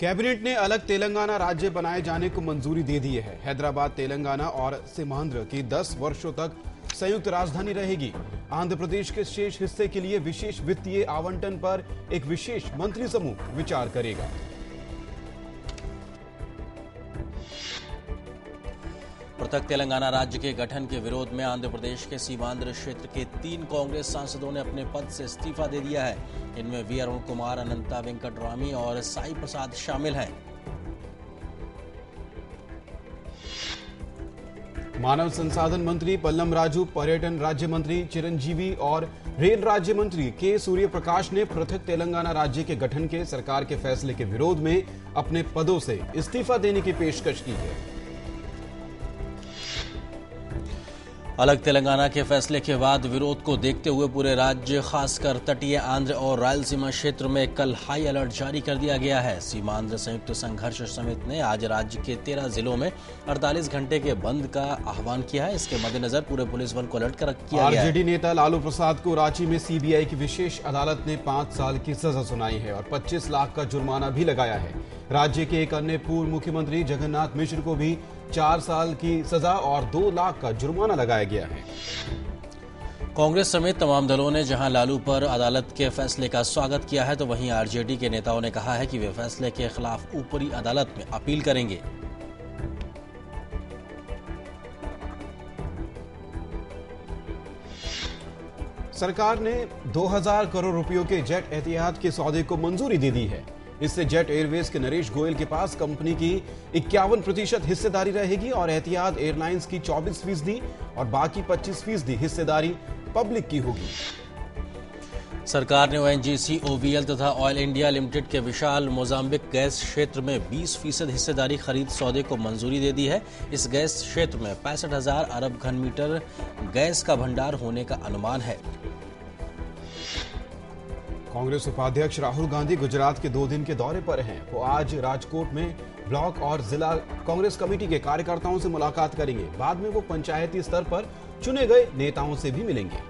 Cabinet ने अलग तेलंगाना राज्य बनाए जाने को मंजूरी दे दी है। हैदराबाद तेलंगाना और सीमांध्र की 10 वर्षों तक संयुक्त राजधानी रहेगी। आंध्र प्रदेश के शेष हिस्से के लिए विशेष वित्तीय आवंटन पर एक विशेष मंत्री समूह विचार करेगा। पृथक तेलंगाना राज्य के गठन के विरोध में आंध्र प्रदेश के सीमांध्र क्षेत्र के 3 कांग्रेस सांसदों ने अपने पद से इस्तीफा दे दिया है। इनमें वी अरुण कुमार, अनंता वेंकटरामी और साई प्रसाद शामिल हैं। मानव संसाधन मंत्री पल्लम राजू, पर्यटन राज्य मंत्री चिरंजीवी और रेल राज्य मंत्री के सूर्य प्रकाश ने पृथक तेलंगाना राज्य के गठन के सरकार के फैसले के विरोध में अपने पदों से इस्तीफा देने की पेशकश की है। अलग तेलंगाना के फैसले के बाद विरोध को देखते हुए पूरे राज्य, खासकर तटीय आंध्र और रायलसीमा क्षेत्र में कल हाई अलर्ट जारी कर दिया गया है। सीमांध्र संयुक्त संघर्ष समिति ने आज राज्य के 13 जिलों में 48 घंटे के बंद का आह्वान किया है। इसके मद्देनजर पूरे पुलिस बल को अलर्ट किया गया है। आरजेडी नेता लालू प्रसाद को रांची में सीबीआई की विशेष अदालत ने 5 साल की सजा सुनाई है और 25 लाख का जुर्माना भी लगाया है। राज्य के एक अन्य पूर्व मुख्यमंत्री जगन्नाथ मिश्र को भी 4 साल की सजा और 2 लाख का जुर्माना लगाया गया है। कांग्रेस समेत तमाम दलों ने जहां लालू पर अदालत के फैसले का स्वागत किया है, तो वहीं आरजेडी के नेताओं ने कहा है कि वे फैसले के खिलाफ ऊपरी अदालत में अपील करेंगे। सरकार ने 2000 करोड़ रुपयों के जेट एहतियात के सौदे को मंजूरी दे दी है। इससे जेट एयरवेज के नरेश गोयल के पास कंपनी की 51% हिस्सेदारी रहेगी और एहतियात एयरलाइंस की 24% और बाकी 25% हिस्सेदारी पब्लिक की होगी। सरकार ने ओएनजीसी, ओवीएल तथा ऑयल इंडिया लिमिटेड के विशाल मोजाम्बिक गैस क्षेत्र में 20% हिस्सेदारी खरीद सौदे को मंजूरी दे दी है। इस गैस क्षेत्र में 65,000 अरब घन मीटर गैस का भंडार होने का अनुमान है। कांग्रेस उपाध्यक्ष राहुल गांधी गुजरात के 2 दिन के दौरे पर हैं। वो आज राजकोट में ब्लॉक और जिला कांग्रेस कमेटी के कार्यकर्ताओं से मुलाकात करेंगे। बाद में वो पंचायती स्तर पर चुने गए नेताओं से भी मिलेंगे।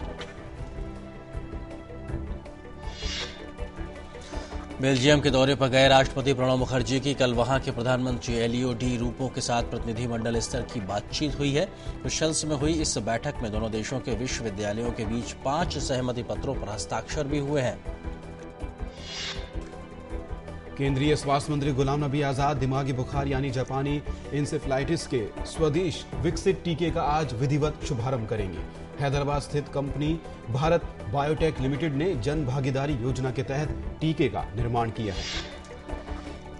बेल्जियम के दौरे पर गए राष्ट्रपति प्रणब मुखर्जी की कल वहां के प्रधानमंत्री एलियो डी रूपो के साथ प्रतिनिधिमंडल स्तर की बातचीत हुई है। ब्रसेल्स में हुई इस बैठक में दोनों देशों के विश्वविद्यालयों के बीच 5 सहमति पत्रों पर हस्ताक्षर भी हुए हैं। केंद्रीय स्वास्थ्य मंत्री गुलाम नबी आजाद दिमागी बुखार यानी जापानी इंसेफ्लाइटिस के स्वदेश विकसित टीके का आज विधिवत शुभारंभ करेंगे। हैदराबाद स्थित कंपनी भारत बायोटेक लिमिटेड ने जन भागीदारी योजना के तहत टीके का निर्माण किया है।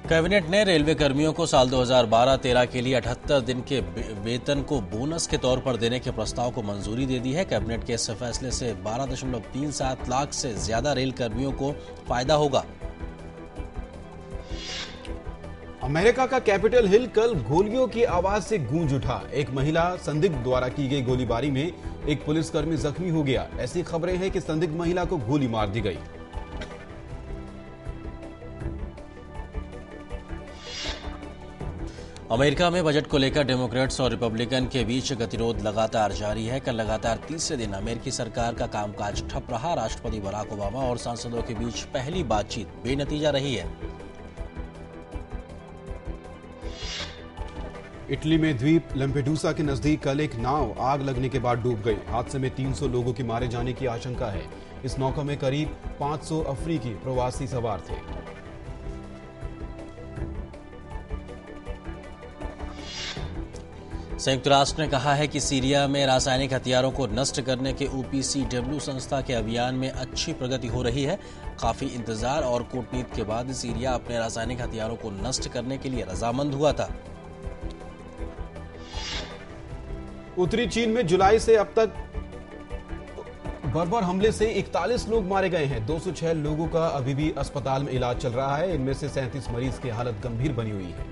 कैबिनेट ने रेलवे कर्मियों को साल 2012-13 के लिए 78 दिन के वेतन को बोनस के तौर पर देने के प्रस्ताव को मंजूरी दे दी है। कैबिनेट के इस फैसले से 12.37 लाख से ज्यादा रेल कर्मियों को फायदा होगा। अमेरिका का कैपिटल हिल कल गोलियों की आवाज से गूंज उठा। एक महिला संदिग्ध द्वारा की गई गोलीबारी में एक पुलिसकर्मी जख्मी हो गया। ऐसी खबरें हैं कि संदिग्ध महिला को गोली मार दी गई। अमेरिका में बजट को लेकर डेमोक्रेट्स और रिपब्लिकन के बीच गतिरोध लगातार जारी है। कल लगातार तीसरे दिन अमेरिकी सरकार का कामकाज ठप रहा। राष्ट्रपति बराक ओबामा और सांसदों के बीच पहली बातचीत बेनतीजा रही है। इटली में द्वीप लैम्पेडूसा के नजदीक कल एक नाव आग लगने के बाद डूब गई। हादसे में 300 लोगों के मारे जाने की आशंका है। इस नौका में करीब 500 अफ्रीकी प्रवासी सवार थे। संयुक्त राष्ट्र ने कहा है कि सीरिया में रासायनिक हथियारों को नष्ट करने के OPCW संस्था के अभियान में अच्छी प्रगति हो रही है। काफी इंतजार और कूटनीति के बाद सीरिया अपने रासायनिक हथियारों को नष्ट करने के लिए रजामंद हुआ था। उत्तरी चीन में जुलाई से अब तक बर्बर हमले से 41 लोग मारे गए हैं। 206 लोगों का अभी भी अस्पताल में इलाज चल रहा है। इनमें से 37 मरीज की हालत गंभीर बनी हुई है।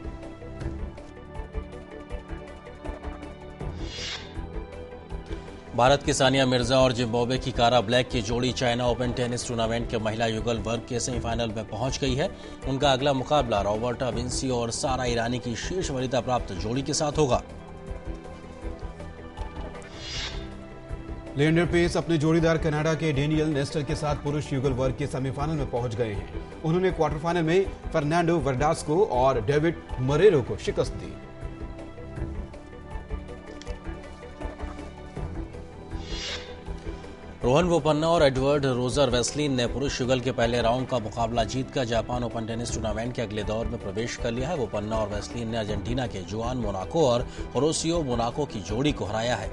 भारत की सानिया मिर्जा और जिम्बाब्वे की कारा ब्लैक की जोड़ी चाइना ओपन टेनिस टूर्नामेंट के महिला युगल वर्ग के सेमीफाइनल में पहुंच गई है। उनका अगला मुकाबला रॉबर्टा विंसी और सारा ईरानी की शीर्ष वरीयता प्राप्त जोड़ी के साथ होगा। लिएंडर पेस अपने जोड़ीदार कनाडा के डेनियल नेस्टर के साथ पुरुष युगल वर्ग के सेमीफाइनल में पहुंच गए हैं। उन्होंने क्वार्टर फाइनल में फर्नांडो वर्डास्को और डेविड मरेरो को शिकस्त दी। रोहन बोपन्ना और एडवर्ड रोजर वेस्लिन ने पुरुष युगल के पहले राउंड का मुकाबला जीतकर जापान ओपन टेनिस टूर्नामेंट के अगले दौर में प्रवेश कर लिया है। बोपन्ना और वेस्लिन ने अर्जेंटीना के जुआन मोनाको और होरोसियो मोनाको की जोड़ी को हराया है।